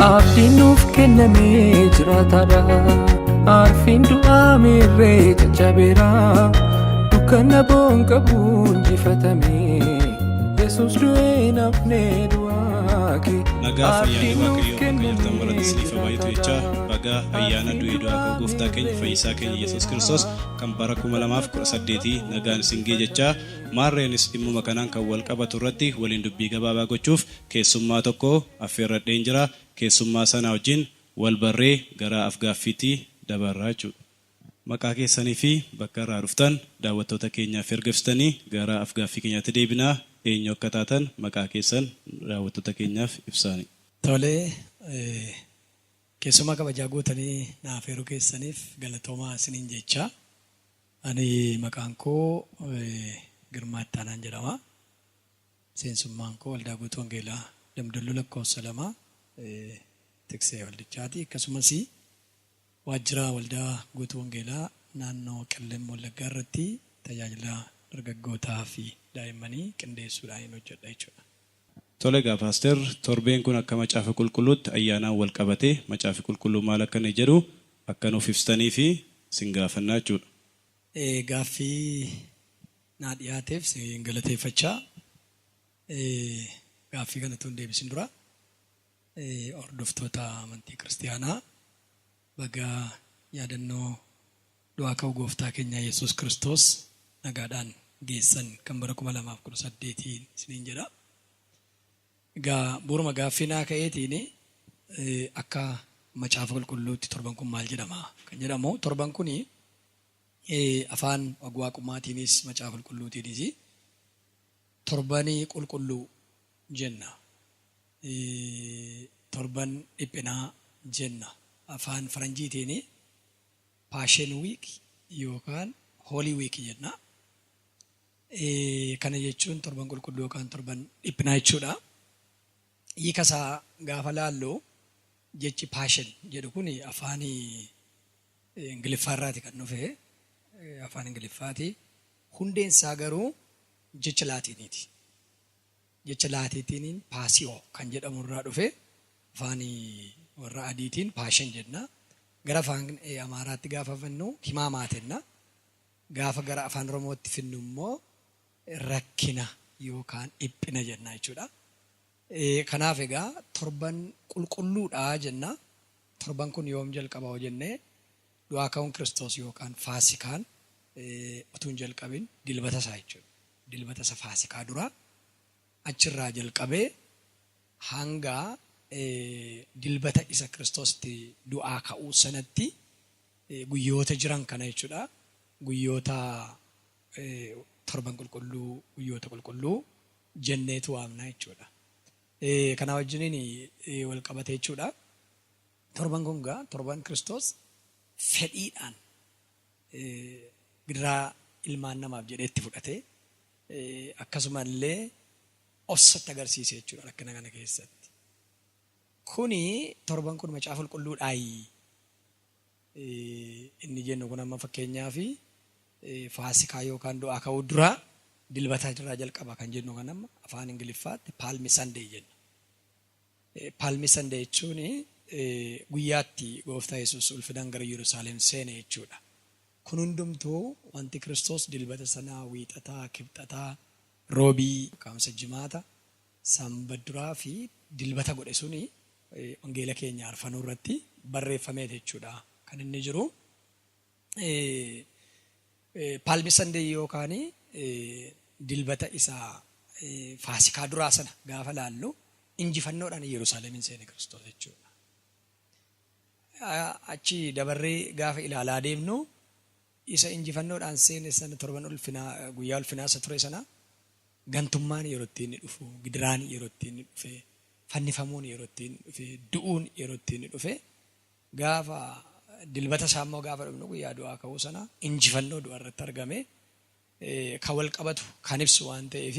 abdiin nuuf kennamee jiraataadha. Arfiin du'aa miirree caccabeera. Dukkana boon qabuun injifatamee Yesuus du'ee nafnee du'aa kee. Nagaa fayyaanii Waaqayyoo bakka jirtan maratti isiniif baay'atu jecha baga ayyaana du'ee du'aa ka'uu gooftaa keenya fayyisaa keenya Yesuus Kiristoos kan bara 2018 nagaan isin ga'e jecha maarreenis dhimmuma kanaan kan wal qabatu irratti waliin dubbii gabaabaa gochuuf keessummaa tokko affeerradheen jira. Keessummaa sana wajjin wal barree gara afgaaffiitti dabarraa jechuudha. Maqaa keessanii fi bakka irraa dhuftan daawwattoota keenyaaf ergistanii gara afgaaffii keenyaatti deebinaa. Eenyu akka taatan maqaa keessan daawwattoota keenyaaf ibsaani. Tolee, keessumaa kabajaa gootanii naaf eeruu keessaniif galatoomaa isiniin jecha. Ani maqaan koo Girmaa Ittaanaan jedhama. Seensummaan koo waldaa guutuu wangeelaa Damdalloo lakkoofsa 2 tiksee waldichaati. Akkasumas waajjira waldaa guutuu wangeelaa naannoo Qellem Wallaggaa irratti tajaajila dargaggootaa fi daa'immanii qindeessuudhaan hojjedha jechuudha. Tole egaa paaster, torbeen kun akka macaafa qulqulluutti ayyaanaan wal qabatee macaafi qulqulluu maal akka inni jedhu akka nuuf ibsitanii fi sin gaafannaa jechuudha. Gaaffii naa dhiyaateef sin galateeffachaa. Gaaffii kana tun deebisin dura hordoftoota amantii kiristaanaa baga yaadannoo du'aa ka'uu gooftaa keenya Yesuus Kiristoos nagaadhaan geessan kan bara 2018 isiniin jedha. Egaa bu'uuruma gaaffii naa ka'eetiin akka macaafa qulqulluutti torban kun maal jedhama kan jedhamu. Torban kun afaan waaqummaatiinis macaafa qulqulluutiinis torbanii qulqulluu jenna. Torban dhiphinaa jenna. Afaan faranjiitiin Passion Week yookaan Holy Week jenna. Kana jechuun torban qulqulluu yookaan torban dhiphinaa jechuudha. Hiika isaa gaafa laallu jechi passion jedhu kun afaan Ingiliffaarraati kan dhufe. Afaan Ingiliffaati. Hundeen isaa garuu jecha laatiiniiti. Jecha laatiitiin paasiyoo kan jedhamu irraa dhufe. Afaan warra adiitiin passion jenna. Gara afaan Amaaraatti gaafa fannu himaamaa jenna. Gaafa gara afaan Oromootti finnu immoo rakkina yookaan dhiphina jenna jechuudha. Kanaaf egaa torban qulqulluudha jenna. Torban kun yoom jalqaba jennee du'aa ka'uun Kiristoos yookaan Faasikaan utuu hin jalqabin dilbata isaa jechuudha. Dilbata isa Faasikaa dura achirraa jalqabee hanga dilbata isa Kiristoositti du'aa ka'uu sanatti guyyoota jiran kana jechuudha. Guyyoota torban qulqulluu guyyoota qulqulluu jenneetu waamna jechuudha. Kana wajjiniin wal qabate jechuudha. Torban kun gaa torban Kiristoos fedhiidhaan gidiraa ilmaan namaaf jedhee itti fudhate akkasuma illee obsatti agarsiise jechuudha rakkina kana keessatti. Kuni torban kun macaafa qulqulluudhaayi inni jennu kun amma fakkeenyaaf Faasikaa yookaan du'aa ka'uu dura dilbata irraa jalqaba kan jennu kan amma afaan Ingiliffaatti Palm Sunday jenna. Palm Sunday jechuun guyyaatti gooftaa Yesuus ulfinaan gara Yerusaalem seene jechuudha. Kun hundumtuu wanti Kiristoos dilbata sanaa wiixataa, kibxataa, roobii, kaamsa jimaata, sanbadduraa fi dilbata godhe suni wangeela keenya arfanuu irratti barreeffamee jechuudha. Kan inni jiru Palm Sunday yookaan dilbata isaa Faasikaa duraa sana gaafa laallu injifannoodhaan Yerusaalemiin seene Kiristoos jechuudha. Achi dabarree gaafa ilaalaa deemnu isa injifannoodhaan seene sana torban ulfinaa guyyaa ulfinaa isa ture sana gantummaan yeroo ittiin dhufu, gidiraan yeroo ittiin dhufe, fannifamuun yeroo ittiin dhufe, du'uun yeroo ittiin dhufe gaafa dilbata isaa immoo gaafa dhufnu guyyaa du'aa ka'uu sana injifannoo du'a irratti argame kan wal qabatu kan ibsu waan ta'eef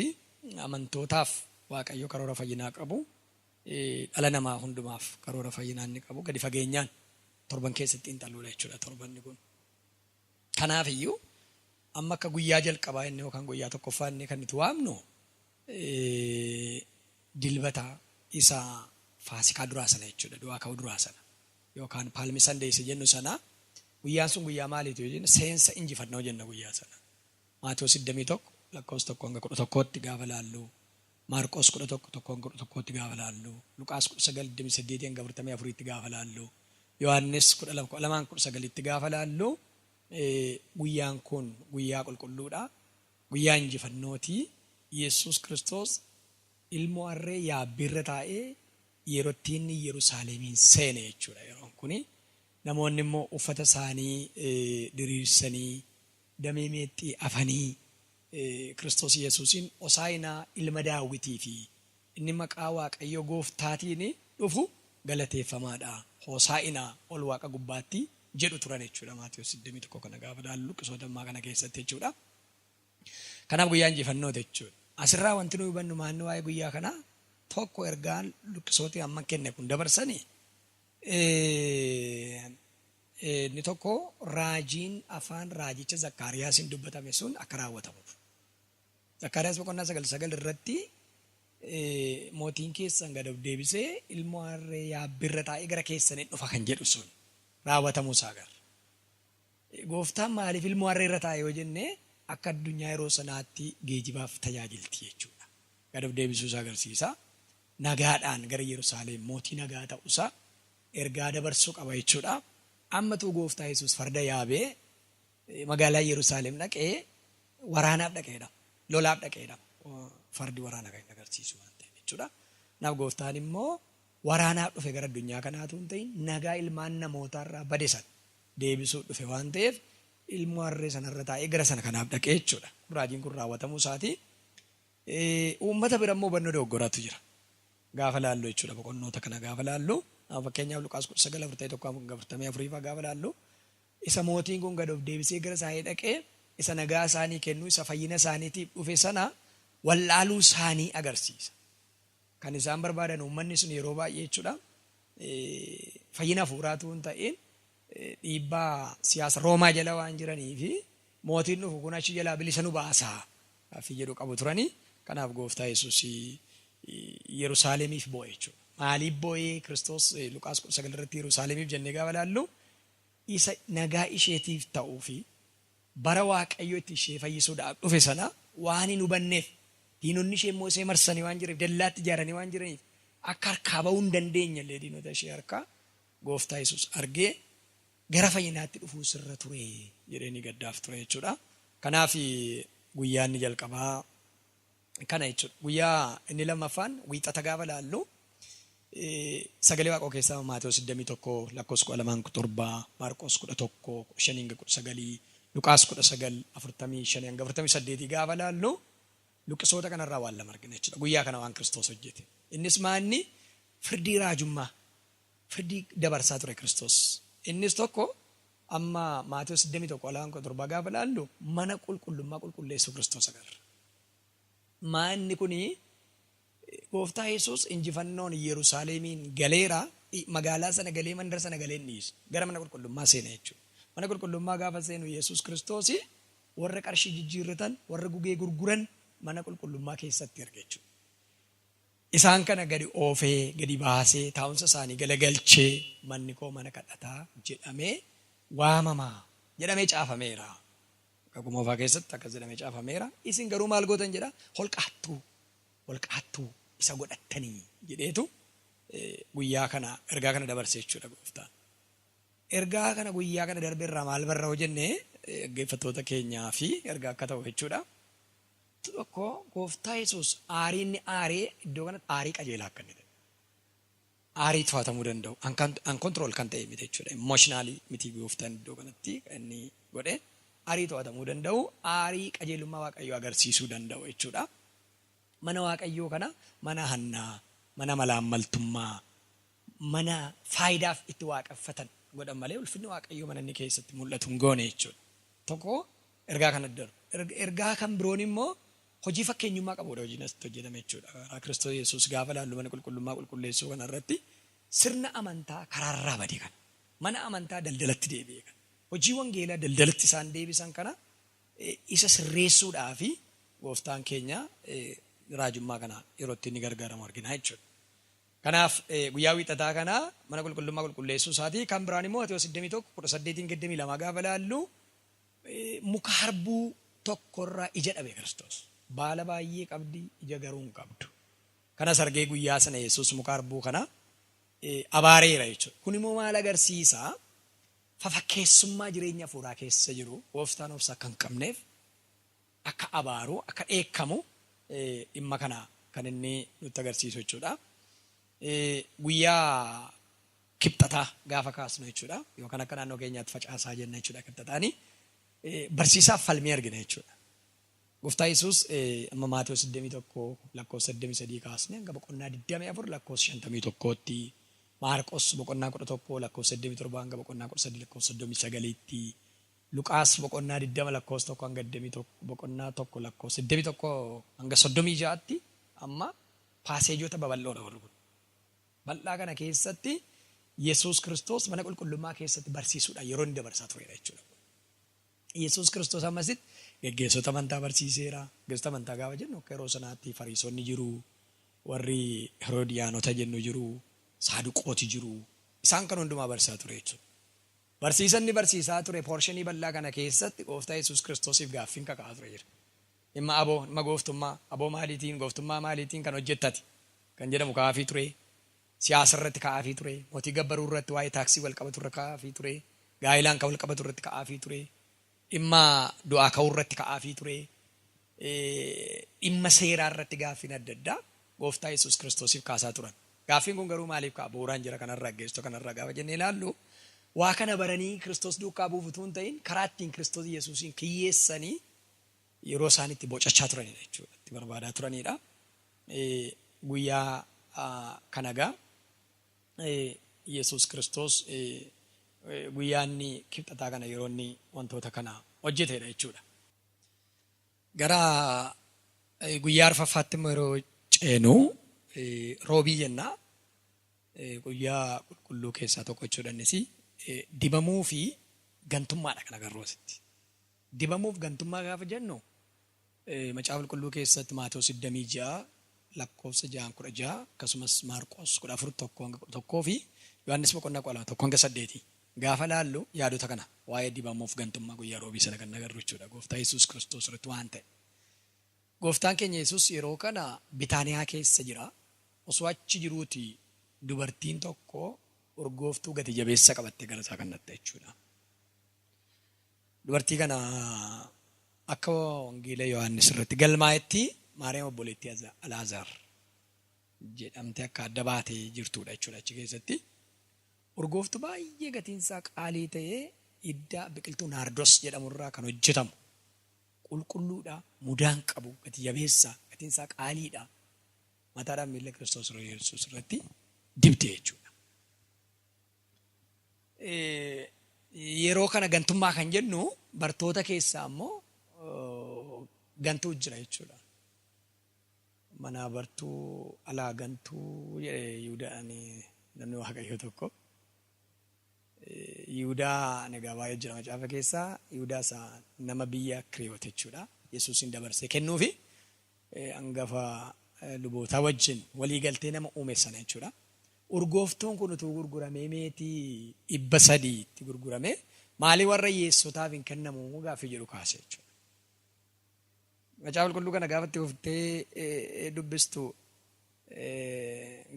amantootaaf Waaqayyo karoora fayyinaa qabu. Dhala namaa hundumaaf karoora fayyinaa inni qabu gadi fageenyaan torban keessatti xiinxalluudha jechuudha torbanni kun. Kanaaf iyyuu amma akka guyyaa jalqabaa inni yookaan guyyaa tokkoffaa inni kan itti waamnu dilbata isa faasikaa duraa sana jechuudha. Du'aa ka'uu duraa sana yookaan paalmi sandeessa jennu sana guyyaan sun guyyaa maaliitu jenna seensa injifannoo jenna guyyaa sana. Maatewos 21 lakkoofsa 1-11tti gaafa laallu. Maarqos 11:1-11tti gaafa laallu. Luqaas 19:28-44tti gaafa laallu. Yohaannis 12:9tti gaafa laallu. Guyyaan kun guyyaa qulqulluudha. Guyyaa injifannooti. Yesuus Kiristoos ilmoo harree yaabbiirra taa'ee yeroo inni Yerusaalemiin seene jechuudha. Yeroon kuni namoonni immoo uffata isaanii diriirsanii damee meexxii afanii Kiristoos Yesuusin Hosaayinaa ilma Daawitii fi inni maqaa Waaqayyo Gooftaatiin dhufu galateeffamaadha. Hosaayinaa ol Waaqa gubbaatti jedhu turan jechuudha. Maatewos 21 kana gaafa laallu Luqqisoota ammaa kana keessatti jechuudha. Kanaaf guyyaa injifannoo jechuudha. Asirraa wanti nuyi hubannu maanni waa'ee guyyaa kanaa tokko ergaan Luqqisooti amma kenne kun dabarsanii inni tokko raajiin afaan raajicha Zakkaariyaasiin dubbatame sun akka raawwatamuuf. Zakkaariyaas 9:9 irratti mootiin keessan gad of deebisee ilmoo harree yaabbiirra taa'ee gara keessanii dhufa kan jedhu sun raawwatamuu isaa agarra. Gooftaan maaliif ilmoo harree irra taa'e yoo jenne akka addunyaa yeroo sanaatti geejibaaf tajaajilti jechuudha. Gad of deebisuu isaa agarsiisa. Nagaadhaan gara Yerusaalem mootii nagaa ta'uusaa ergaa dabarsuu qaba jechuudha. Ammatuu Gooftaa Yesuus farda yaabee magaalaa Yerusaalem dhaqee waraanaaf dhaqeedha. Lolaaf dhaqeedha. Fardi waraana kan agarsiisu waan ta'eef jechuudha. Naaf Gooftaan immoo waraanaaf dhufe gara addunyaa kanaatu hin ta'in nagaa ilmaan namootaarraa bade sana deebisuu dhufe waan ta'eef ilmoo harree sanarra taa'ee gara sana kanaaf dhaqee jechuudha. Raajiin kun raawwatamuu isaati. Uummata bira immoo hubannoo dogoggoraatu jira. Gaafa laallu jechuudha boqonnoota kana gaafa laallu. Fakkeenyaaf Luqaas 9:41-44 gaafa laallu isa mootiin kun gad of deebisee gara isaanii dhaqee isa nagaa isaanii kennu isa fayyina isaaniitiif dhufe sana wallaaluu isaanii agarsiisa. Kan isaan barbaadan uummanni sun yeroo baay'ee jechuudha fayyina hafuuraatu hin ta'in dhiibbaa siyaasa Roomaa jala waan jiranii fi mootiin dhufu kun achi jalaa bilisa nu baasaa fi jedhu qabu turanii. Kanaaf Gooftaa Yesuus Yerusaalemiif boo'e jechuudha. Maaliif boo'ee Kiristoos Luqaas 9 irratti Yerusaalemiif jennee gaafa laallu isa nagaa isheetiif ta'uu fi bara Waaqayyo itti ishee fayyisuudhaaf dhufe sana waan hin hubanneef diinonni ishee immoo ishee marsanii waan jireef dallaatti ijaaranii waan jiraniif akka harkaa ba'uu hin dandeenye illee diinota ishee harkaa Gooftaa Yesuus argee gara fayyinaatti dhufuu sirra ture jedhee ni gaddaaf ture jechuudha. Kanaaf guyyaan inni jalqabaa kana jechuudha. Guyyaa inni lammaffaan wiixata gaafa laallu sagalee Waaqoo keessaa Maatewos 21 lakkoofsa 12-7 Maarqos 11:5-9 Luqaas 19:45-48 gaafa laallu Luqqisoota kanarraa waan lama argina jechuudha. Guyyaa kana waan Kiristoos hojjete. Innis maanni firdii raajummaa firdii dabarsaa ture Kiristoos. Innis tokko amma Maatewos 21:7 gaafa laallu mana qulqullummaa qulqulleessuu Kiristoos agarra. Maanni kuni Gooftaa Yesuus injifannoon Yerusaalemiin galeera magaalaa sana galee mandara sana galee dhiisu gara mana qulqullummaa seena jechuudha. Mana qulqullummaa gaafa seenu Yesuus Kiristoos warra qarshii jijjiirratan warra gugee gurguran mana qulqullummaa keessatti arga jechuudha. Isaan kana gadi oofee gadi baasee taa'umsa isaanii galagalchee manni koo mana kadhataa jedhamee waamamaa jedhamee caafameera. Kakuu Moofaa keessatti akkas jedhamee caafameera. Isin garuu maal gootan jedha holqaattuu isa godhattanii jedheetu guyyaa kana ergaa kana dabarse jechuudha Gooftaan. Ergaa kana guyyaa kana darbeerraa maal barra hoo jennee dhaggeeffattoota keenyaa fi ergaa akka ta'u jechuudha. Tokko Gooftaa Yesuus aarii inni aaree iddoo kanatti aarii qajeelaa akka inni ta'e. Aarii to'atamuu danda'u uncontrol kan ta'e miti jechuudha. Emotionally miti Gooftaan iddoo kanatti inni godhe aarii to'atamuu danda'u aarii qajeelummaa Waaqayyoo agarsiisuu danda'u jechuudha. Mana Waaqayyoo kana mana hannaa, mana malaammaltummaa, mana faayidaaf itti waaqeffatan godhan malee ulfinni Waaqayyoo mana inni keessatti mul'atu hin goone jechuudha. Tokko ergaa kana darbu. Ergaa kan biroon immoo hojii fakkeenyummaa qabudha hojiin asitti hojjetame jechuudha. Kiristoos Yesuus gaafa laallu mana qulqullummaa qulqulleessuu kana irratti sirna amantaa karaarraa bade kana. Mana amantaa daldalatti deebi'e kana. Hojii wangeelaa daldalatti isaan deebisan kana isa sirreessuudhaa fi Gooftaan keenya raajummaa kana yeroo itti inni gargaaramu argina jechuudha. Kanaaf guyyaa wiixataa kana mana qulqullummaa qulqulleessuu isaatii kan biraan immoo Maatewos 21:18-22 gaafa laallu muka harbuu tokkorraa ija dhabe Kiristoos. Baala baay'ee qabdi, ija garuu hin qabdu. Kanas argee guyyaa sana Yesuus muka harbuu kana abaareera jechuudha. Kun immoo maal agarsiisa? Fafakkeessummaa jireenya hafuuraa keessa jiru gooftaan obsa kan qabneef akka abaaru, akka dheekkamu dhimma kana kan inni nutti agarsiisu jechuudha. Guyyaa kibxataa gaafa kaasnu jechuudha. Yookaan akka naannoo keenyaatti facaasaa jenna jechuudha kibxataani. Barsiisaaf falmii argina jechuudha. Gooftaa Yesuus amma Maatewos 21:83 kaasne hanga boqonnaa 24 lakkoofsa 51tti, Maarqos boqonnaa 11 lakkoofsa 87 hanga boqonnaa 13 lakkoofsa 39tti, Luqaas boqonnaa 20 lakkoofsa 1 hanga 21 boqonnaa 1 lakkoofsa 81 hanga 36tti amma paaseejota babal'oodha warri kun. Bal'aa kana keessatti Yesuus Kiristoos mana qulqullummaa keessatti barsiisuudhaan yeroo inni dabarsaa turedha jechuudha. Yesuus Kiristoos ammasitti geggeessota amantaa barsiiseera. Geggeessota amantaa gaafa jennu akka yeroo sanaatti Fariisonni jiru, warri Heroodiyaanota jennu jiru, Saaduqooti jiru. Isaan kan hundumaa barsiisaa ture jechuudha. Barsiisanni barsiisaa ture poorshinii bal'aa kana keessatti gooftaa Yesuus Kiristoosiif gaaffiin kaka'aa ture jira. Dhimma aboo, dhimma gooftummaa, aboo maaliitiin, gooftummaa maaliitiin kan hojjettati kan jedhamu kaa'aafii ture. Siyaasa irratti kaa'aafii ture. Mootii gabbaruu irratti waa'ee taaksii wal qabatu irratti kaa'aafii ture. Gaa'ilaan kan wal qabatu irratti kaa'aafii ture. Dhimma du'aa ka'uu irratti kaa'aafii ture. Dhimma seeraa irratti gaaffiin adda addaa gooftaa Yesuus Kiristoosiif kaasaa turan. Gaaffiin kun garuu maaliif ka'a? Bu'uuraan jira kanarraa geessitu kanarraa gaafa jennee ilaallu waa kana baranii Kiristoos duukaa bu'uuf utuu hin ta'in karaa ittiin Kiristoos Yesuusiin kiyyeessanii yeroo isaan itti bocachaa turanidha jechuudha. Itti barbaadaa turanidha. Guyyaa kanagaa Yesuus Kiristoos guyyaanni kibxataa kana yeroo inni wantoota kana hojjetedha jechuudha. Gara guyyaa arfaffaatti immoo yeroo ceenu roobii jennaa guyyaa qulqulluu keessaa tokko jechuudha innis dibamuu fi gantummaadha kan agarru asitti. Dibamuuf gantummaa gaafa jennu macaafa qulqulluu keessatti Maatewos 26 lakkoofsa 6-16 akkasumas Maarqos 14:1 fi Yohaannis boqonnaa 1:8 gaafa laallu yaadota kana waa'ee dibamuuf gantummaa guyyaa roobii sana kan agarru jechuudha. Gooftaa Yesuus Kiristoos irratti waan ta'e. Gooftaan keenya Yesuus yeroo kana Bitaaniyaa keessa jira. Osoo achi jiruuti dubartiin tokko urgooftuu gati jabeessa qabattee gara isaa kan dhatte jechuudha. Dubartii kana akka wangeela Yohaannis irratti galmaa'etti Maariyaam obboleettii Alaazaar jedhamte akka adda baatee jirtudha jechuudha achi keessatti. Urgooftuu baay'ee gatiinsaa qaalii ta'ee iddaa biqiltuu naardos jedhamurraa kan hojjetamu. Qulqulluudha, mudaan qabu, gati jabeessa, gatiinsaa qaaliidha. Mataadhaan miila Kiristoos Yesuus irratti dibde jechuudha. Yeroo kana gantummaa kan jennu bartoota keessaa immoo gantuu jira jechuudha. Mana bartuu alaa gantuu Yihuudaan namni waaqayyo tokko. Yihudaa nagaa baay'ee jira macaafa keessaa. Yihudaa isaa nama biyya Kiriyoot jechuudha. Yesuusin dabarsee kennuufi hangafa lubootaa wajjin walii galtee nama uume sana jechuudha. Urgooftuun kun utuu gurguramee meetii 300 itti gurguramee maalii warra hiyyeessotaaf hin kennamu gaaffii jedhu kaase jechuudha. Macaafa qulqulluu kana gaafatti uftee dubbistu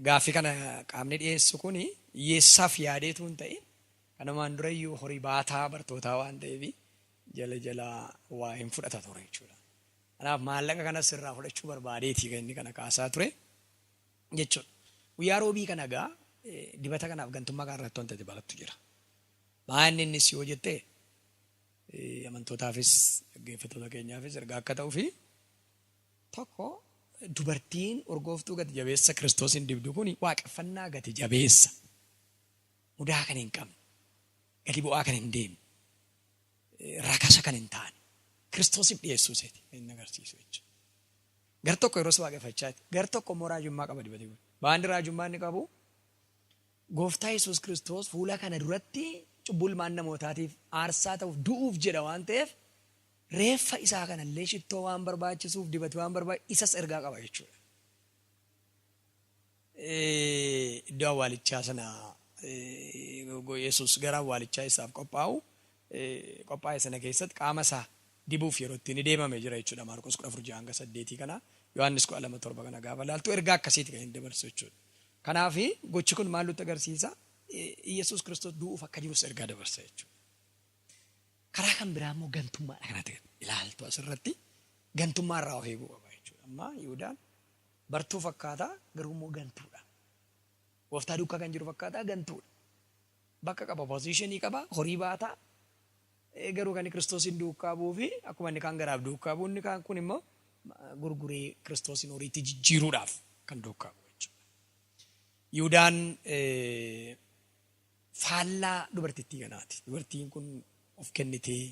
gaaffii kana qaamni dhiyeessu kun hiyyeessaaf yaadeetu hin ta'in kanumaan dura iyyuu horii baataa bartootaa waan ta'eef jala waa hin fudhata ture jechuudha. Kanaaf maallaqa kanas irraa fudhachuu barbaadeetii kan inni kana kaasaa ture jechuudha. Guyyaa roobii kana egaa dibata kanaaf gantummaa kan irratti wanta dabalattu jira. Maanni innis yoo jettee amantootaafis dhaggeeffattoota keenyaafis ergaa akka ta'uu fi tokko dubartiin urgooftuu gati jabeessa Kiristoosin dibdu kun waaqeffannaa gati jabeessa mudaa kan hin qabne gati bu'aa kan hin deemne rakasa kan hin taane Kiristoosiif dhiyeessuu isaati kan inni agarsiisu jechuudha. Gar tokko yeroo waaqeffachaati gar tokko immoo raajummaa qaba dibati kun. Baandi raajummaa inni qabu gooftaa Yesuus Kiristoos fuula kana duratti cubbuu ilmaan namootaatiif aarsaa ta'uuf du'uuf jedha waan ta'eef reeffa isaa kanallee shittoo waan barbaachisuuf dibati waan barbaachisu isas ergaa qaba jechuudha. iddoo awwaalichaa sana Yesuus gara awwaalichaa isaaf qophaa'e sana keessatti qaama isaa dibuuf yeroo ittiin deemame jira jechuudha. Maarqos 14:8 kana Yohaannis 12:7 kana gaafa laaltu ergaa akkasiiti kan hin dabarsu jechuudha. Kanaaf gochi kun maal nutti agarsiisa? Yesuus Kiristoos du'uuf akka jirus ergaa dabarsa jechuudha. Karaa kan biraa immoo gantummaadha kanatti ilaaltu asirratti gantummaa irraa of eeguu qaba jechuudha. Amma Yihuudaan bartuu fakkaata garuu immoo gantuudha. Gooftaa duukaa kan jiru fakkaata gantuudha. Bakka qaba, poozishinii qaba, horii baata. Garuu kan Kiristoosin duukaa bu'uu fi akkuma inni kaan garaaf duukaa bu'u inni kaan kun immoo gurguree Kiristoosin horiitti jijjiiruudhaaf kan duukaa bu'u jechuudha. Yihuudaan faallaa dubartittii kanaati. Dubartiin kun of kennitee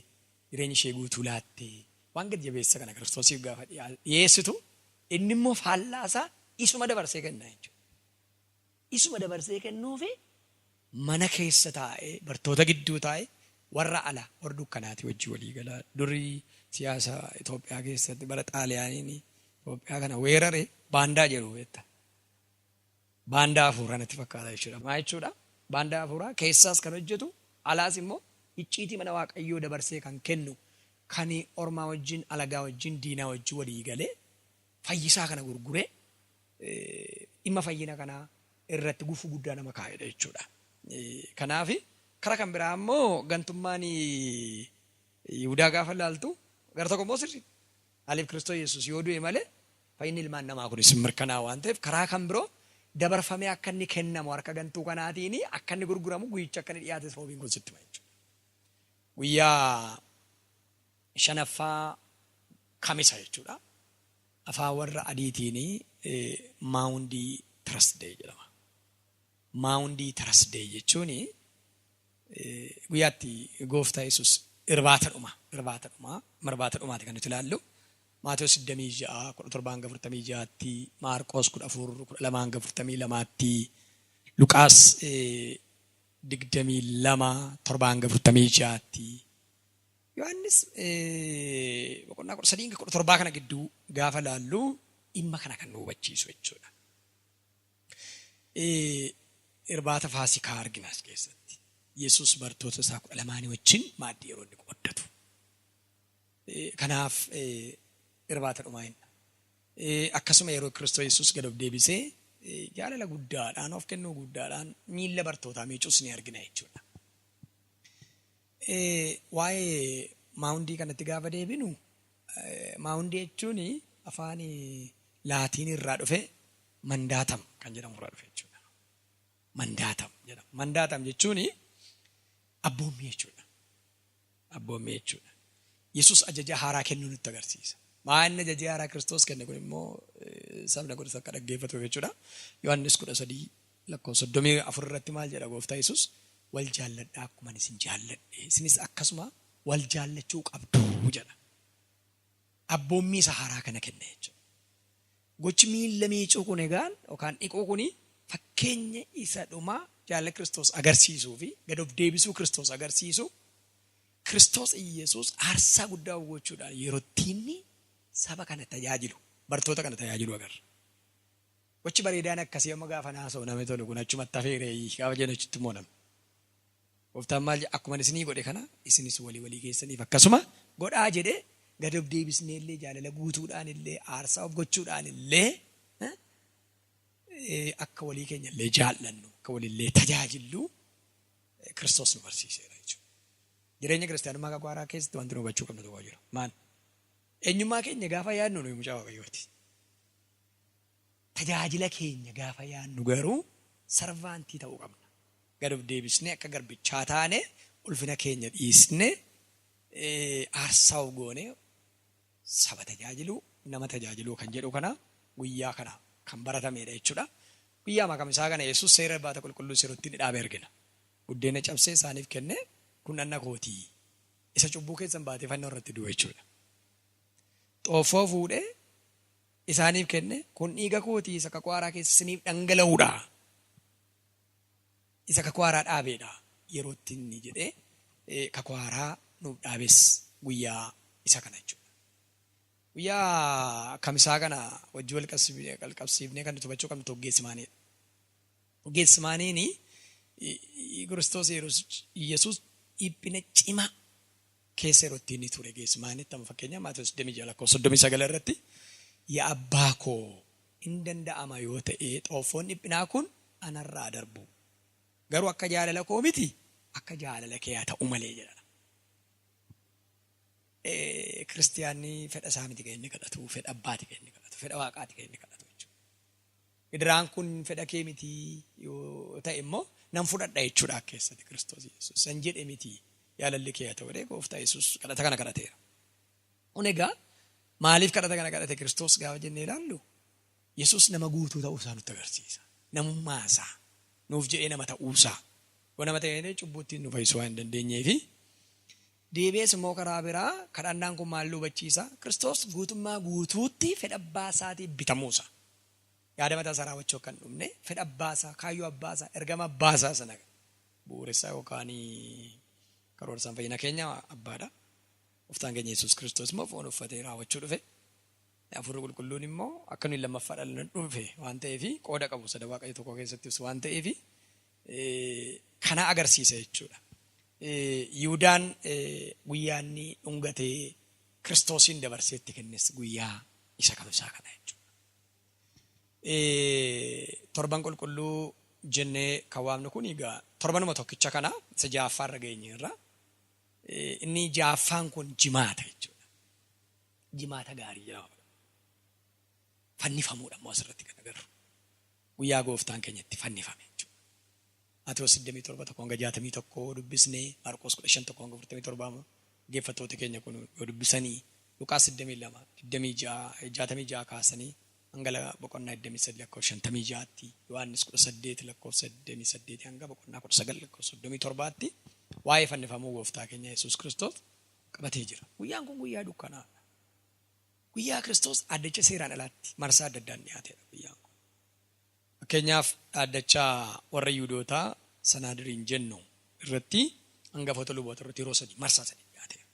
jireenya ishee guutuu laattee waan gad jabeessa kana Kiristoosiif gaafa dhiyeessitu inni immoo faallaa isaa isuma dabarsee kenna jechuudha. Isuma dabarsee kennuufi mana keessa taa'ee bartoota gidduu taa'ee warra ala warra dukkanaati wajji walii galaa. Durii siyaasa Itoophiyaa keessatti bara Xaaliyaaniin Itoophiyaa kana weerare baandaa jedhu beekta. Baandaa hafuuraa natti fakkaata jechuudha. Maa jechuudha? Baandaa hafuuraa keessaas kan hojjetu alaas immoo icciitii mana Waaqayyoo dabarsee kan kennu kan ormaa wajjin alagaa wajjin diinaa wajjin walii galee fayyisaa kana gurguree dhimma fayyina kanaa irratti gufuu guddaa nama kaa'edha jechuudha. Kanaaf karaa kan biraa immoo gantummaan Yihudaa gaafa laaltu gara tokko immoo sirrii aliif Kiristoos Yesuus yoo du'e malee fayyinni ilmaan namaa kunis mirkanaa'aa waan ta'eef karaa kan biroo dabarfamee akka inni kennamu harka gantuu kanaatiin akka inni gurguramu guyyicha akka inni dhiyaate sababiin kun sitti jechuudha. Guyyaa shanaffaa kamisa jechuudha. Afaan warra adiitiin maawundii Tirsdee jedhama. Maawundii Tirsdee jechuun guyyaatti gooftaa Yesuus irbaatadhumaati kan nuti ilaallu. Maatewos 26:17-46tti, Maarqos 14:12-42tti, Luqaas 22:7-46tti, Yohaannis 3:17 kana gidduu gaafa laallu dhimma kana kan nu hubachiisu jechuudha. Irbaata Faasikaa argina as keessatti. Yesuus bartoota isaa 12 wajjin maaddii yeroo inni qooddatu. Kanaaf irbaata dhumaa hin akkasuma yeroo Kiristoos Yesuus gad of deebisee jaalala guddaadhaan of kennuu guddaadhaan miilla bartootaa miicuus ni argina jechuudha. Waa'ee maawundii kanatti gaafa deebinu maawundii jechuun afaan laatiin irraa dhufe mandaatam kan jedhamu irraa dhufe jechuudha. Mandaatam jedhama. Mandaatam jechuun abboommii jechuudha. Abboommii jechuudha. Yesuus ajaja haaraa kennuu nutti agarsiisa. Maanni ajaja haaraa Kiristoos kenne kun immoo sabna godhatu akka dhaggeeffatu jechuudha. Yohaannis 13:34 irratti maal jedha gooftaa Yesuus? Wal jaalladhaa akkuma isin jaalladhe isinis akkasuma wal jaallachuu qabdu jedha. Abboommii isa haaraa kana kenne jechuudha. Gochi miilla miicuu kun egaan yookaan dhiquu kuni fakkeenya isa dhumaa jaalala Kiristoos agarsiisuu fi gad of deebisuu Kiristoos agarsiisu. Kiristoos Yesuus aarsaa guddaa gochuudhaan yeroo inni saba kana tajaajilu, bartoota kana tajaajilu agarra. Gochi bareedaan akkasii amma gaafa naasoo namni tolu kun achumatti hafeeree gaafa jennu achitti immoo namni. Gooftaan maal akkuma isinii godhe kana isinis walii keessaniif akkasuma godhaa jedhee gad of deebisnee illee jaalala guutuudhaan illee aarsaa of gochuudhaan illee akka walii keenya illee jaallannu akka walillee tajaajillu Kiristoos nu barsiiseera jechuudha. Jireenya kiristaanummaa kakuu haaraa keessatti wanti nu hubachuu qabnu tokko jira. Maal? Eenyummaa keenya gaafa yaadnu nuyi mucaa Waaqayyooti. Tajaajila keenya gaafa yaadnu garuu sarvaantii ta'uu qabna. Gad of deebisnee akka garbichaa taane ulfina keenya dhiisnee aarsaa of goone saba tajaajiluu nama tajaajiluu kan jedhu kana guyyaa kana kan baratamedha jechuudha. Guyyaa makamisaa kana Yesuus seera irbaata qulqulluu seerotti ni dhaabe argina. Buddeena cabsee isaaniif kenne kun dhanna kootii isa cubbuu keessan baatee fannoo irratti du'e jechuudha. Xoofoo fuudhee isaaniif kenne kun dhiiga kootii isa kakuu haaraa keessa isiniif dhangala'uudha. Isa kakuu haaraa dhaabeedha yeroo inni jedhee kakuu haaraa nuuf dhaabes guyyaa isa kana jechuudha. Guyyaa kamisaa kana wajji wal qabsiifnee kan nuti hubachuu qabnu toggeessimaanidha. Geetsmaaniin Kiristoos Yesuus dhiphina cimaa keessa yeroo ittiin ture Geetsmaanitti amma fakkeenyaaf Maatewos 26:39 irratti yaa abbaa koo hin danda'ama yoo ta'e xoofoon dhiphinaa kun anarraa darbu garuu akka jaalala koo miti akka jaalala kee haa ta'u malee jedha. Kiristiyaanni fedha isaa miti kan inni kadhatu, fedha abbaati kan inni kadhatu, fedha waaqaati kan inni kadhatu jechuudha. Gidiraan kun fedha kee miti yoo ta'e immoo nan fudhadha jechuudha keessatti Kiristoos Yesuus. San jedhe miti jaalalli kee haa ta'u jedhee gooftaa Yesuus kadhata kana kadhateera. Kun egaa maaliif kadhata kana kadhate Kiristoos gaafa jennee ilaallu Yesuus nama guutuu ta'uu isaa nutti agarsiisa. Namummaa isaa nuuf jedhee nama ta'uu isaa. Yoo nama ta'ee cubbuutti nu fayyisuu waan hin dandeenyee fi deebi'ees immoo karaa biraa kadhannaan kun maal hubachiisa? Kiristoos guutummaa guutuutti fedha abbaa isaatiin bitamuusa. Yaada mataa isaa raawwachuu kan dhumne fedha abbaa isaa, kaayyoo abbaa isaa, ergama abbaa isaa sana bu'uureessaa yookaan karoorsaan fayyina keenya abbaadha. Gooftaan keenya Yesuus Kiristoos immoo foon uffatee raawwachuu dhufe. Hafuurri qulqulluun immoo akka nuyi lammaffaa dhalan dhufe waan ta'eef qooda qabu sada waaqayyo tokko keessattis waan ta'eef kana agarsiisa jechuudha. Yihuudaan guyyaa inni dhungatee Kiristoosiin dabarsee itti kennes guyyaa isa kamisaa kana jechuudha. Torban qulqulluu jennee kan waamnu kun egaa torbanuma tokkicha kana isa ja'affaarra geenyeerra. Inni ja'affaan kun jimaata jechuudha. Jimaata gaarii jedhama. Fannifamuudha immoo asirratti kan agarru. Guyyaa gooftaan keenya itti fannifame jechuudha. Maatewos 27:61 dubbisnee Maarqos 15:47 geeffattoota keenya kun yoo dubbisanii Luqaas 22:66 kaasanii hanga boqonnaa 23:56tti Yohaannis 18:28 hanga boqonnaa 19:37tti waa'ee fannifamuu gooftaa keenya Yesuus Kiristoos qabatee jira. Guyyaan kun guyyaa dukkanaadha. Guyyaa Kiristoos dhaddacha seeraan alaatti marsaa adda addaan dhiyaateedha guyyaan kun. Fakkeenyaaf dhaddacha warra Yihuudootaa Sanaadiriin jennu irratti hangafoota luboota irratti yeroo 3 marsaa 3 dhiyaateera.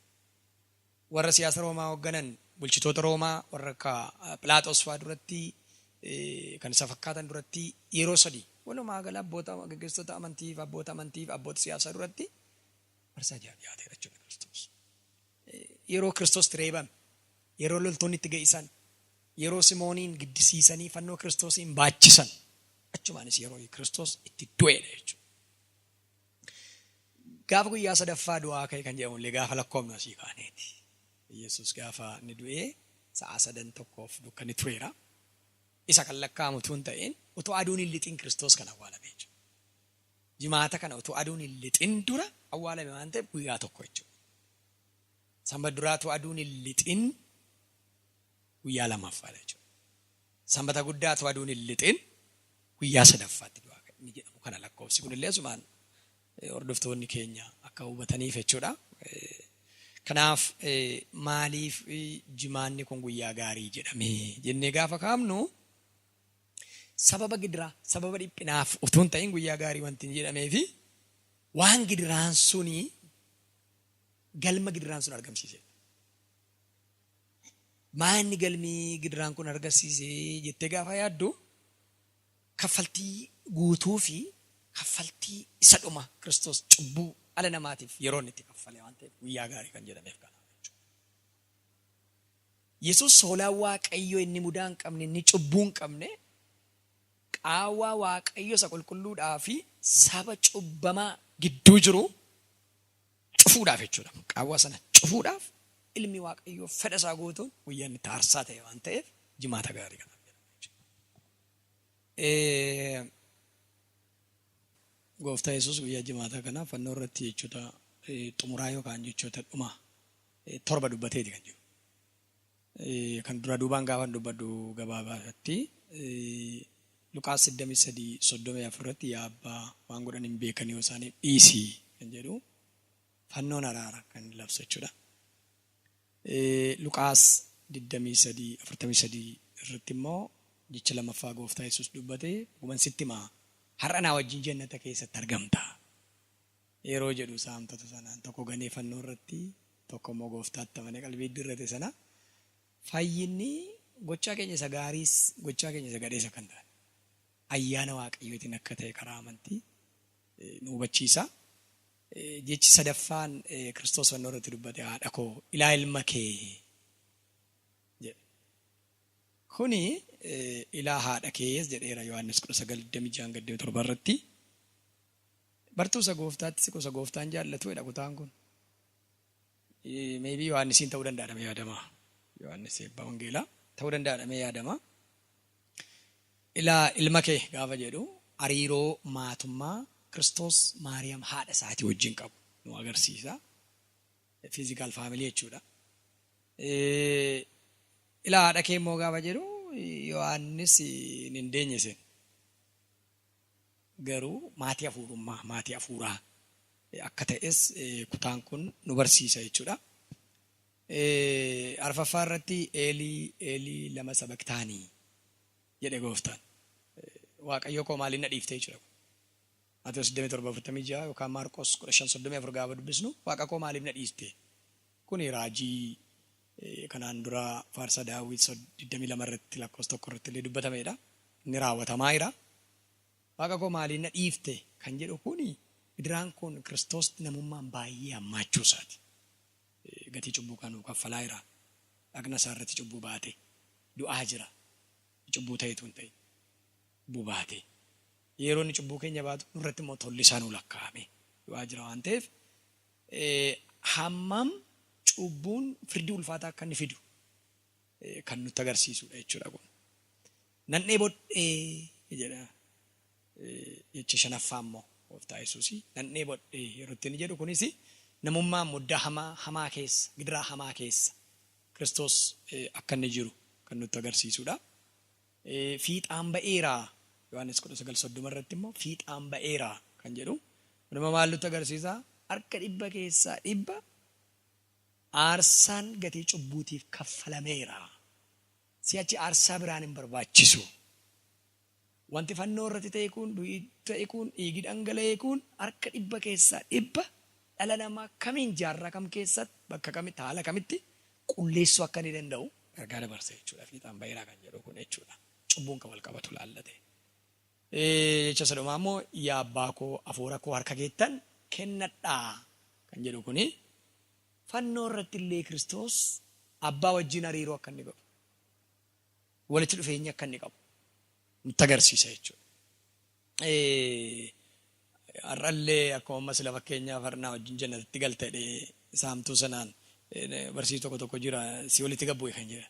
Warra siyaasa Roomaa hoogganan bulchitoota Roomaa warra akka Philaaxoos fa'aa duratti kan isa fakkaatan duratti yeroo 3 walumaa gala abboota gaggeessitoota amantii fi abboota siyaasaa duratti marsaa 6 dhiyaateera jechuudha Kiristoos. Yeroo Kiristoos reebame, yeroo loltoonni itti ga'isan, yeroo Simooniin giddisiisanii fannoo Kiristoosiin baachisan achumaanis yeroo Kiristoos itti du'eedha jechuudha. Gaafa guyyaa sadaffaa du'aa ka'e kan jedhamu illee gaafa lakkoofnu asii kaaneeti. Yesuus gaafa inni du'ee sa'a 3 dukkanni tureera. Isa kan lakkaa'amu tun ta'een utuu aduun hin lixin Kiristoos kan awwaalame jechuudha. Jimaata kana utuu aduun hin lixin dura awwaalame waan ta'eef guyyaa tokko jechuudha. Sanbata duraatu aduun hin lixin guyyaa lammaffaadha jechuudha. Sanbata guddaatu aduun hin lixin guyyaa sadaffaatti du'aa ka'e inni jedhamu kana lakkoofsi kunillee asumaan hordoftoonni keenya akka hubataniif jechuudha. Kanaaf maaliif jimaanni kun guyyaa gaarii jedhamee jennee gaafa kaafnu sababa gidiraa, sababa dhiphinaaf utuu hin ta'in guyyaa gaarii wanti hin jedhameefi waan gidiraan suni galma gidiraan sun argamsiise. Maanni galmi gidiraan kun argamsiise jettee gaafa yaaddu kaffaltii guutuu fi kaffaltii isa dhuma Kiristoos cubbuu ala namaatiif yeroo inni itti kaffalee waan ta'eef guyyaa gaarii kan jedhameef kana jechuudha. Yesuus hoolaa Waaqayyoo inni mudaa hin qabne, inni cubbuu hin qabne, qaawwaa Waaqayyo isa qulqulluudhaa fi saba cubbamaa gidduu jiru cufuudhaaf jechuudha. Qaawwaa sana cufuudhaaf ilmi Waaqayyoo fedha isaa guutuun guyyaan itti aarsaa ta'e waan ta'eef jimaata gaarii kana jedhama jechuudha. Gooftaa Yesuus guyyaa jimaata kana fannoo irratti jechoota xumuraa yookaan jechoota dhuma 7 dubbateeti kan jiru. Kan dura duubaan gaafa dubbaddu gabaabaatti Luqaas 23:34 irratti yaa abbaa waan godhan hin beekan yoo isaaniif dhiisii kan jedhu fannoon araara kan labsu jechuudha. Luqaas 23:43 irratti immoo jecha lammaffaa gooftaa Yesuus dubbatee guman sitti himaa har'a naa wajjin jannata keessatti argamta yeroo jedhu saamtota sanaan tokko ganee fannoo irratti tokko immoo gooftaatti amanee qalbii dirrate sana fayyinni gochaa keenya isa gaariis gochaa keenya isa gadheessa kan ta'e ayyaana waaqayyootiin akka ta'e karaa amantii nu hubachiisa. Jechi sadaffaan Kiristoos fannoo irratti dubbate haadha koo ilaa ilma kee jedhe. Kuni ilaa haadha kees jedheera Yohaannis 9:26 irratti. Bartuusa gooftaatti siqusa gooftaan jaallatu jedha kutaan kun. Maybe Yohaannisiin ta'uu danda'adhame yaadama. Yohaannis eebbaa wangeelaa ta'uu danda'adhame yaadama. Ilaa ilma kee gaafa jedhu hariiroo maatummaa Kiristoos Maariyaam haadha isaatii wajjin qabu nu agarsiisa. Fiizikaal faamilii jechuudha. Ilaa haadha kee immoo gaafa jedhu Yohaannis hin deenye sen. Garuu maatii hafuurummaa, maatii hafuuraa akka ta'es kutaan kun nu barsiisa jechuudha. Arfaffaa irratti eelii lama sabaktaanii jedhe gooftaan. Waaqayyo koo maaliin na dhiifte jechuudha. Maatewos 27:46 yookaan Maarqos 15:34 gaafa dubbisnu waaqa koo maaliif na dhiifte? Kuni raajii kanaan dura faarsa Daawit 22 irratti lakkoofsa 1 irratti illee dubbatameedha. Inni raawwatamaa jira. Waaqa koo maaliin na dhiifte kan jedhu kuni gidiraan kun Kiristoos namummaan baay'ee hammaachuu isaati. Gatii cubbuu kanuu kaffalaa jira. Dhagna isaa irratti cubbuu baate du'aa jira. Cubbuu ta'etu hin ta'in. Cubbuu baate. Yeroo inni cubbuu keenya baatu nurratti immoo tolli isaa nu lakkaa'ame du'aa jira waan ta'eef hammam cubbuun firdii ulfaataa akka inni fidu kan nutti agarsiisudha jechuudha kun. Nannee bodhee jedha. Jecha shanaffaa immoo gooftaa Yesuusii nannee bodhee yeroo itti inni jedhu kunis namummaa muddaa hamaa keessa gidiraa hamaa keessa Kiristoos akka inni jiru kan nutti agarsiisudha. Fiixaan ba'eeraa Yohaannis 9:30 irratti immoo fiixaan ba'eeraa kan jedhu nama maal nutti agarsiisa? Harka 100 keessaa 100 aarsaan gatii cubbuutiif kaffalameera. Si'achi aarsaa biraan hin barbaachisu. Wanti fannoo irratti ta'e kun dhiigi dhangala'ee kun harka 100 keessaa 100 dhala namaa kamiin jaarraa kam keessatti bakka kamitti haala kamitti qulleessuu akka inni danda'u gargaara barsa jechuudha. Fiixaan ba'eeraa kan jedhu kun jechuudha. Cubbuun kan wal qabatu laallate. Jecha sadhumaa immoo yaa abbaa koo hafuura koo harka keettan kennadhaa kan jedhu kuni fannoo irratti illee Kiristoos abbaa wajjin hariiroo akka inni qabu walitti dhufeenya akka inni qabu nutti agarsiisa jechuudha. Har'allee akkuma ammas lafa keenyaa farnaa wajjin jannatatti galtee saamtuu sanaan barsiisuu tokko jira si walitti gabbu'e kan jira.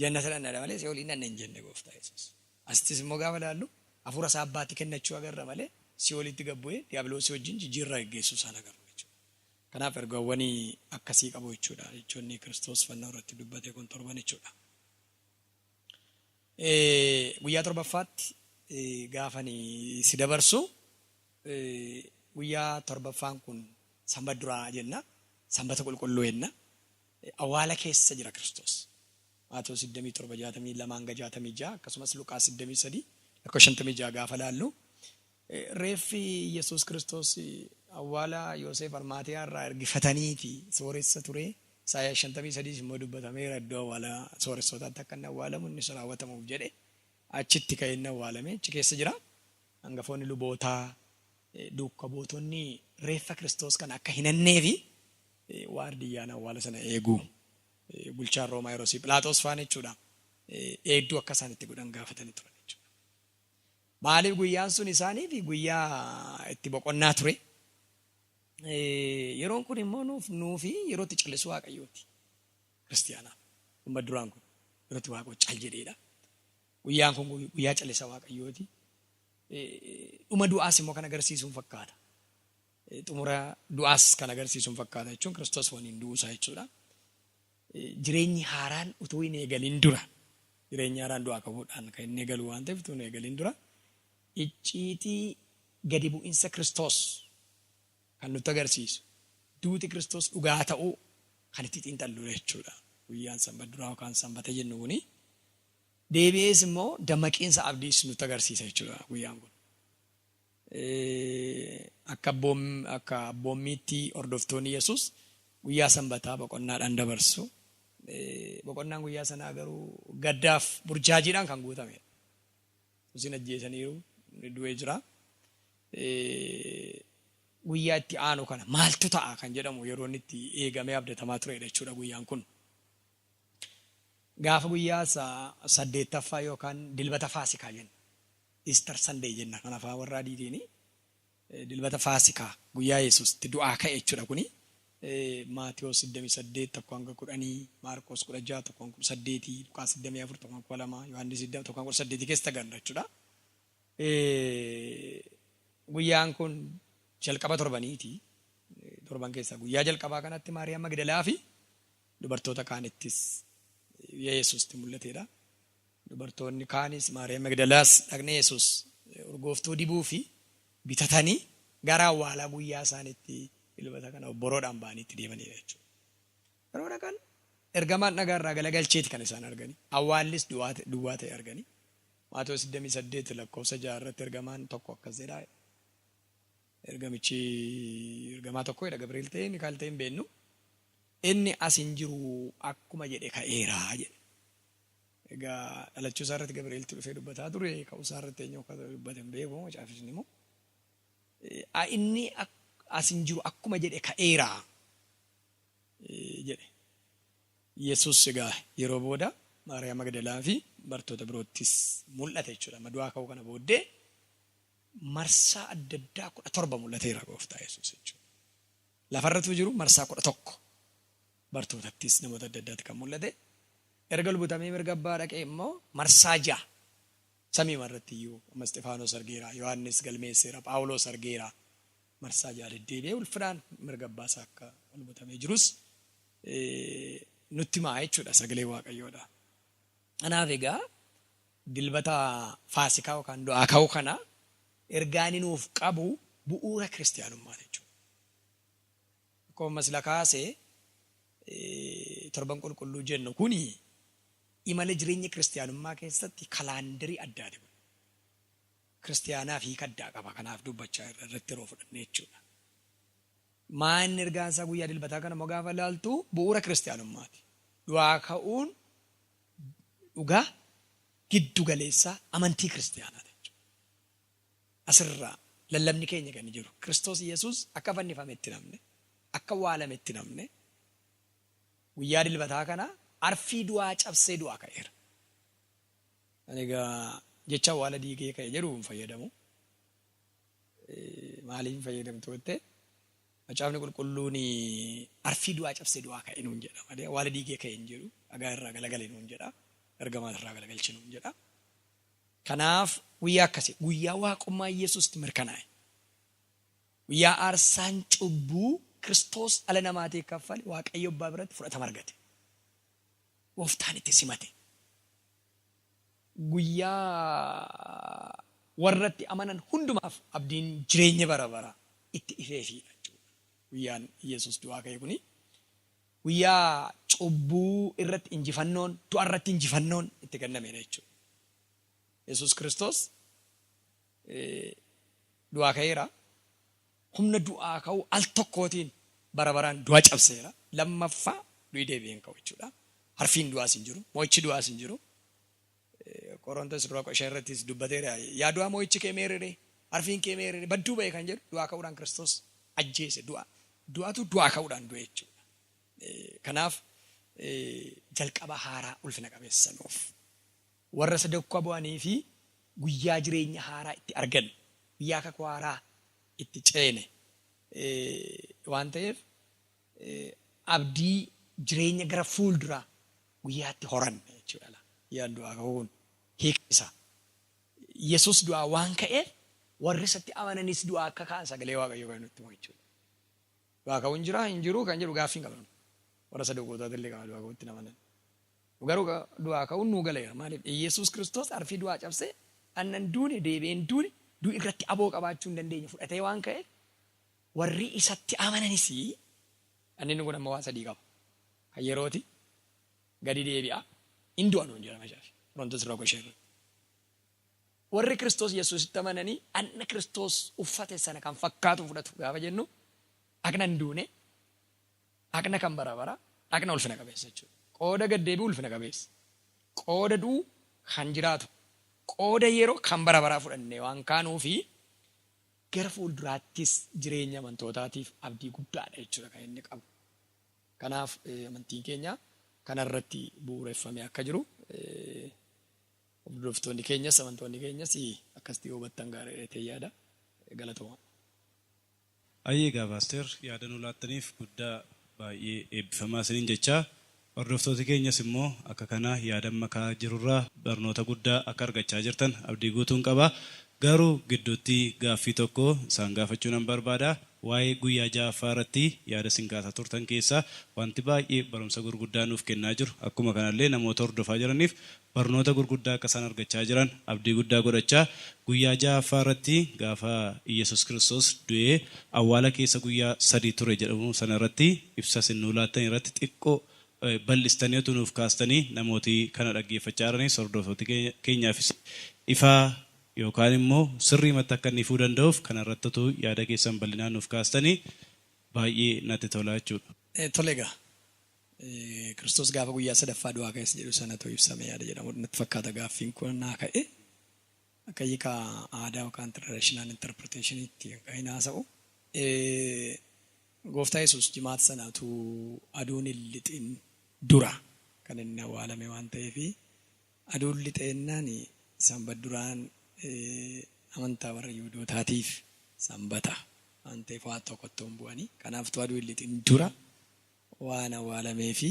Jannata dhandhadha malee si waliin dhandhe hin jenne gooftaa Yesuus. Asittis immoo gaafa ilaallu hafuura isaa abbaatti kennachuu agarra malee si walitti gabbu'e diiyaabiloosii wajjin jijjiirraa geggeessuu isaan agarra jechuudha. Kanaaf ergaawwan akkasii qabu jechuudha. Jechoonni Kiristoos fannoo irratti dubbate kun 7 jechuudha. Guyyaa 7ffaatti gaafani si dabarsu guyyaa 7ffaan kun sanbata duraa jenna. Sanbata qulqulluu jenna. Awwaala keessa jira Kiristoos. Maatewos 27:62-66 akkasumas Luqaas 23:56 gaafa laallu reeffi Yesuus Kiristoos awwaala Yoosef Armaatiyaa irraa ergifataniiti sooressa ture. Isaayyaa 53 immoo dubbatameera iddoo awwaala sooressootaatti akka inni awwaalamu inni raawwatamuuf jedhe achitti ka'ee inni awwaalame achi keessa jira. Hangafoonni lubootaa duuka bootonni reeffa Kiristoos kan akka hin hanneefi waardiyyaan awwaala sana eeguu bulchaan Roomaa yeroo Pilaaxoos faana jechuudha. Eegduu akka isaan itti godhan gaafatanii turan jechuudha. Maaliif guyyaan sun isaaniif guyyaa itti boqonnaa ture? Yeroon kun immoo nuufi yeroo itti callisu Waaqayyooti. Kiristiyaanaaf dhuma duraan kun yeroo itti Waaqoo cal jedheedha. Guyyaan kun guyyaa callisa Waaqayyooti. Dhuma du'aas immoo kan agarsiisuun fakkaata. Xumura du'aas kan agarsiisuun fakkaata jechuun Kiristoos waliin du'uusaa jechuudha. Jireenyi haaraan utuu hin eegalin dura jireenyi haaraan du'aa qabuudhaan kan inni eegalu waan ta'eef utuu hin eegalin dura icciitii gadi bu'insa Kiristoos kan nutti agarsiisu duuti Kiristoos dhugaa ta'uu kan itti xiinxallu jechuudha. Guyyaan sanbata duraa yookaan sanbata jennu kuni deebi'ees immoo dammaqiinsa abdiis nutti agarsiisa jechuudha guyyaan kun. Akka abboommiitti hordoftoonni Yesuus guyyaa sanbataa boqonnaadhaan dabarsu. Boqonnaan guyyaa sanaa garuu gaddaaf burjaajiidhaan kan guutamedha. Isin ajjeesaniiru du'ee jira. Guyyaa itti aanu kana maaltu ta'a kan jedhamu yeroo inni itti eegamee abdatamaa turedha jechuudha guyyaan kun. Gaafa guyyaa 8ffaa yookaan dilbata Faasikaa jenna. Easter Sunday jenna kan afaan warra adiitiin dilbata Faasikaa guyyaa Yesuus itti du'aa ka'e jechuudha kuni. Maatiyos 28 tokko hanga 10, Maarqos 16 tokko hanga 18, Luqaas 24 tokko hanga 2, Yohaannis 20 tokko hanga 18 keessa ganna jechuudha. Guyyaan kun jalqaba torbaniiti. Torban keessa guyyaa jalqabaa kanatti Maariyaam Magdalaa fi dubartoota kaanittis Yesuusti mul'ateedha. Dubartoonni kaanis Maariyaam Magdalaas dhaqnee Yesuus urgooftuu dibuu fi bitatanii gara awwaalaa guyyaa isaaniitti dilbata kana obboroodhaan ba'aniitti deemaniidha jechuudha. Yeroo dhaqan ergamaan dhagaarraa galagalcheeti kan isaan arganii. Awwaallis duwwaa ta'e arganii. Maatiyos 28 lakkoofsa 6 irratti ergamaan tokko akkas jedha. Ergamichi ergamaa tokko jedha Gabriel ta'e Mikaa'el ta'e hin beeknu. Inni as hin jiru akkuma jedhe ka'eera jedhe. Egaa dhalachuu isaa irratti Gabrieltu dhufee dubbataa ture. Ka'uu isaa irratti eenyu akka dubbate hin beeku caafisni immoo. Inni as hin jiru akkuma jedhe ka'eera jedhe. Yesuus egaa yeroo booda Maariyaam Magdalaa fi bartoota biroottis mul'ate jechuudha. Du'aa ka'uu kana booddee marsaa adda addaa 17 mul'ateera gooftaa Yesuus jechuudha. Lafarratti jiru marsaa 11 bartootattis namoota adda addaatti kan mul'ate. Erga lubutamee mirga abbaa dhaqee immoo marsaa 6 samii irratti iyyuu amma Isxifaanos argeera, Yohaannis galmeesseera, Phaawulos argeera. Marsaa 6 deddeebi'ee ulfinaan mirga abbaa isaa akka lubutamee jirus nutti himaa jechuudha sagalee Waaqayyoodha. Kanaaf egaa dilbata Faasikaa yookaan du'aa ka'uu kana ergaan nuuf qabu bu'uura kiristaanummaa jechuudha. Akkuma sila kaasee torban qulqulluu jennu kuni imala jireenya kiristaanummaa keessatti kalaandarii addaati. Kiristaanaaf hiika addaa qaba. Kanaaf dubbachaa irratti yeroo fudhanne jechuudha. Maan ergaan isaa guyyaa dilbataa kana gaafa ilaaltu bu'uura kiristaanummaati. Du'aa ka'uun dhugaa giddu galeessaa amantii kiristaanaati jechuudha. Asirraa lallabni keenya kan jiru Kiristoos Yesuus akka fannifame itti namne, akka awwaalame itti namne guyyaa dilbataa kana arfii du'aa cabsee du'aa ka'eera. Egaa jecha awwaala diigee ka'e jedhu hin fayyadamu. Maaliif hin fayyadamtu jettee macaafni qulqulluun arfii du'aa cabsee du'aa ka'e nuun jedha malee awwaala diigee ka'e hin jedhu. Dhagaa irraa galagale nuun jedha. Ergamaa irraa galagalchi nuun jedha. Kanaaf guyyaa akkasii guyyaa waaqummaa Yesuusti mirkanaa'e. Guyyaa aarsaan cubbuu Kiristoos dhala namaatiif kaffale Waaqayyo Abbaa biratti fudhatama argate. Gooftaan itti simate. Guyyaa warratti amanan hundumaaf abdiin jireenya bara bara itti ifeefiidha jechuudha. Guyyaan Yesuus du'aa ka'e kuni guyyaa cubbuu irratti injifannoon, du'a irratti injifannoon itti kennamedha jechuudha. Yesuus Kiristoos du'aa ka'eera. Humna du'aa ka'uu al tokkootiin bara baraan du'a cabseera. Lammaffaa du'i deebi'ee hin ka'u jechuudha. Harfiin du'aas hin jiru, mo'ichi du'aas hin jiru. Qorontos dura qoshee irrattis dubbateera. Yaa du'aa mo'ichi kee meerere, harfiin kee meerere, badduu ba'e kan jedhu du'aa ka'uudhaan Kiristoos ajjeese du'aatu du'aa ka'uudhaan du'e jechuudha. Kanaaf jalqaba haaraa ulfina qabeessa nuuf. Warra sadakkaa bu'anii fi guyyaa jireenya haaraa itti argan, guyyaa kakuu haaraa itti ceene waan ta'eef abdii jireenya gara fuulduraa guyyaatti horanne jechuudha. Guyyaan du'aa ka'uun hiikisa. Yesuus du'aa waan ka'eef warri isatti amananis du'aa akka ka'an sagalee Waaqayyoo kan nutti himu jechuudha. Du'aa ka'uun jira hin jiru kan jedhu gaaffii hin qabnu. Warra sadaqootaatti illee qaba du'aa ka'uutti namanan. Garuu du'aa ka'uun nuu galeera. Maaliif Yesuus Kiristoos arfii du'aa cabsee annan duune deebi'een duune du'i irratti aboo qabaachuu hin dandeenye fudhatee waan ka'eef warri isatti amananis inni kun amma waan sadii qaba. Kan yerooti gadi deebi'a hin du'a nuun jedhama shaafi. Qorontos irraa qoshee irra. Warri Kiristoos Yesuusitti amananii anna Kiristoos uffate sana kan fakkaatu fudhatu gaafa jennu dhaqna hin duune, dhaqna kan bara bara, dhaqna ulfina qabeessa jechuudha. Qooda gad deebi'u ulfina qabeessa. Qooda du'u kan jiraatu, qooda yeroo kan bara baraa fudhannee waan kaanuufi gara fuulduraattis jireenya amantootaatiif abdii guddaadha jechuudha kan inni qabu. Kanaaf amantiin keenya kanarratti bu'uureffamee akka jiru hordoftoonni keenyas amantoonni keenyas akkasitti hubattan gaarii ta'e yaada. Galatooma. Ayyeegaa Paaster yaada nu laattaniif guddaa baay'ee eebbifamaa isiniin jechaa. Hordoftooti keenyas immoo akka kana yaada makaa jirurraa barnoota guddaa akka argachaa jirtan abdii guutuun qaba. Garuu gidduutti gaaffii tokko isaan gaafachuu nan barbaada. Waa'ee guyyaa ja'affaa irratti yaada isin kaasaa turtan keessaa wanti baay'ee barumsa gurguddaa nuuf kennaa jiru. Akkuma kanallee namoota hordofaa jiraniif barnoota gurguddaa akka isaan argachaa jiran abdii guddaa godhachaa guyyaa ja'affaa irratti gaafa Iyesuus Kiristoos du'ee awwaala keessa guyyaa 3 ture jedhamu sana irratti ibsa isin nuu laattan irratti xiqqoo bal'istanii utuu nuuf kaastanii namooti kana dhaggeeffachaa jiranis hordoftooti keenyaafis ifaa yookaan immoo sirriimatti akka inni ifuu danda'uuf kanarratti utuu yaada keessan bal'inaan nuuf kaastanii baay'ee natti tola jechuudha. Tole egaa Kiristoos gaafa guyyaa sadaffaa du'aa keessa jedhu sanatu ibsame yaada jedhamu natti fakkaata gaaffiin kun naa ka'e akka hiika aadaa yookaan traditional interpretation itti kan inni haasa'u. Gooftaa Yesuus jimaata sanaatu aduun hin lixin dura kan inni awwaalame waan ta'eef aduun lixeennaan sanbata duraan amantaa warra Yihuudootaatiif sanbata waan ta'eef waan tokkotti hin bu'anii kanaafuu aduu hin lixin dura waan awwaalamee fi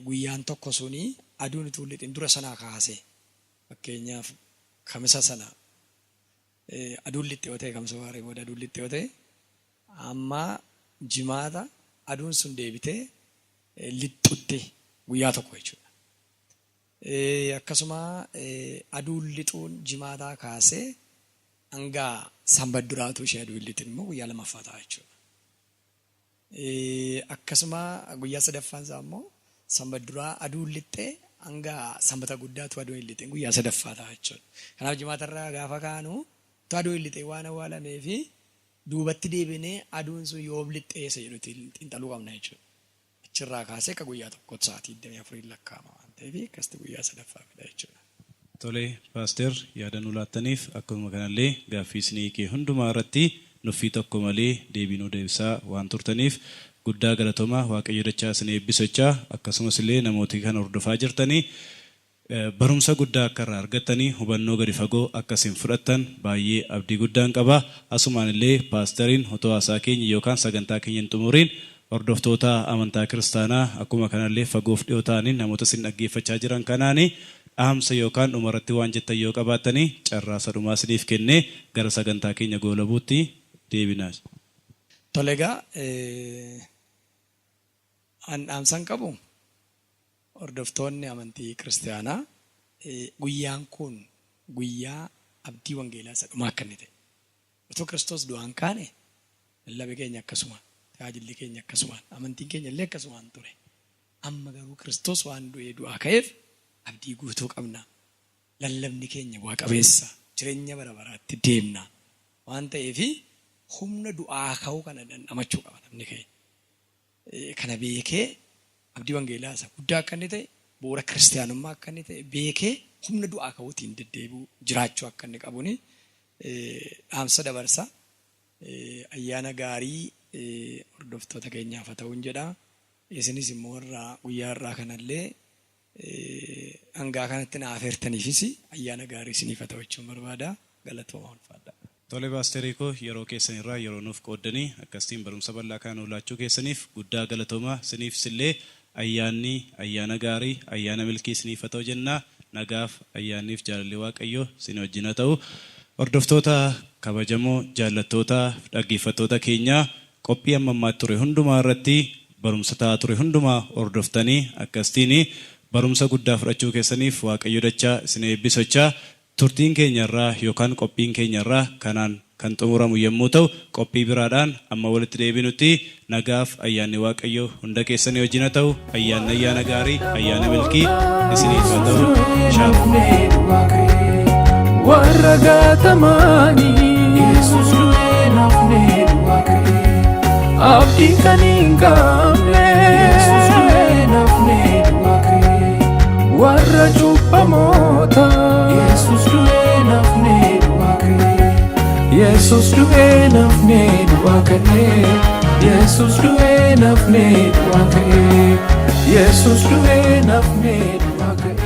guyyaan tokko suni aduun utuu hin lixin dura sanaa kaase fakkeenyaaf kamisa sana aduun lixxe yoo ta'e kamisa waaree booda aduun lixxe yoo ta'e amma jimaata aduun sun deebitee lixxutti guyyaa tokko jechuudha. Akkasuma aduun lixuun jimaataa kaasee hanga sanbata duraatu ishee aduun lixin immoo guyyaa lamaffaa ta'a jechuudha. Akkasuma guyyaa sadaffaan isaa immoo sanbata duraa aduun lixxee hanga sanbata guddaatu aduun hin lixin guyyaa sadaffaa ta'a jechuudha. Kanaaf jimaatarraa gaafa kaanu aduun hin lixee waan awwaalamee fi duubatti deebinee aduun sun yoom lixxeessa jedhutti xiinxaluu qabna jechuudha. Achirraa kaasee akka guyyaa tokkotti sa'aatii 24 lakkaa'ama waan ta'eef akkasitti guyyaa sadaffaa fida jechuudha. Tole Paaster yaada nu laattaniif akkuma kanallee gaaffii isinii kee hundumaa irratti nuffii tokko malee deebii nuu deebisaa waan turtaniif guddaa galatoomaa Waaqayyo dachaa isin eebbisachaa akkasumas illee namooti kan hordofaa jirtanii barumsa guddaa akka irraa argattanii hubannoo gadi fagoo akka isin fudhattan baay'ee abdii guddaan qaba. Asumaan illee paasteriin otoo haasaa keenya yookaan sagantaa keenya hin xumuriin hordoftoota amantaa kiristaanaa akkuma kanallee fagoof dhiyoo ta'anii namoota isin dhaggeeffachaa jiran kanaanii dhaamsa yookaan dhumarratti waan jettan yoo qabaattanii carraa sadhumaa isiniif kennee gara sagantaa keenya goolabuutti deebinaa. Tole egaa dhaamsan qabu hordoftoonni amantii kiristaanaa guyyaan kun guyyaa abdii wangeelaa isa dhumaa akka inni ta'e. Otoo Kiristoos du'aan kaane lallabe keenya akkasuma tajaajilli keenya akkasumaan amantiin keenya illee akkasumaan ture. Amma garuu Kiristoos waan du'ee du'aa ka'eef abdii guutuu qabna. Lallabni keenya bu'aa qabeessa jireenya bara baraatti deemna waan ta'eef humna du'aa ka'uu kana dhandhamachuu qaba namni keenya. Kana beekee abdii wangeelaa isa guddaa akka inni ta'e bu'uura kiristaanummaa akka inni ta'e beekee humna du'aa ka'uutiin deddeebi'u jiraachuu akka inni qabuuni dhaamsa dabarsa. Ayyaana gaarii hordoftoota keenyaaf haa ta'uun jedha. Isinis immoo irraa guyyaa irraa kanallee hangaa kanatti na afeertaniifis ayyaana gaarii isiniif haa ta'u jechuun barbaada. Galatooma ulfaadha. Tole Paasterii koo yeroo keessan irraa yeroo nuuf qooddanii akkasiin barumsa bal'aa kana laachuu keessaniif guddaa galatooma. Isiniifis illee ayyaanni ayyaana gaarii ayyaana milkii isiniif haa ta'u jenna. Nagaaf ayyaanniif jaalalli Waaqayyoo isin wajjin haa ta'u. Hordoftoota kabajamoo jaallattoota dhaggeeffattoota keenya qophii amma ammaatti ture hundumaa irratti barumsa ta'aa ture hundumaa hordoftanii akkasiin barumsa guddaa fudhachuu keessaniif Waaqayyo dachaa isin eebbisachaa turtiin keenyarraa yookaan qophiin keenyarraa kanaan kan xumuramu yommuu ta'u qophii biraadhaan amma walitti deebinutti nagaaf ayyaanni Waaqayyo hunda keessanii wajjin haa ta'u ayyaana gaarii ayyaana milkii isiniif haa ta'u. Warra gatamani Yesus du'ee nafne du'aa ka'e abdii kan hin qabne Yesus du'ee nafne du'aa ka'e warra cubbamoota Yesus Yesus du'ee nafnee du'aa ka'ee Yesus du'ee nafnee du'aa ka'ee Yesus du'ee nafnee du'aa ka'ee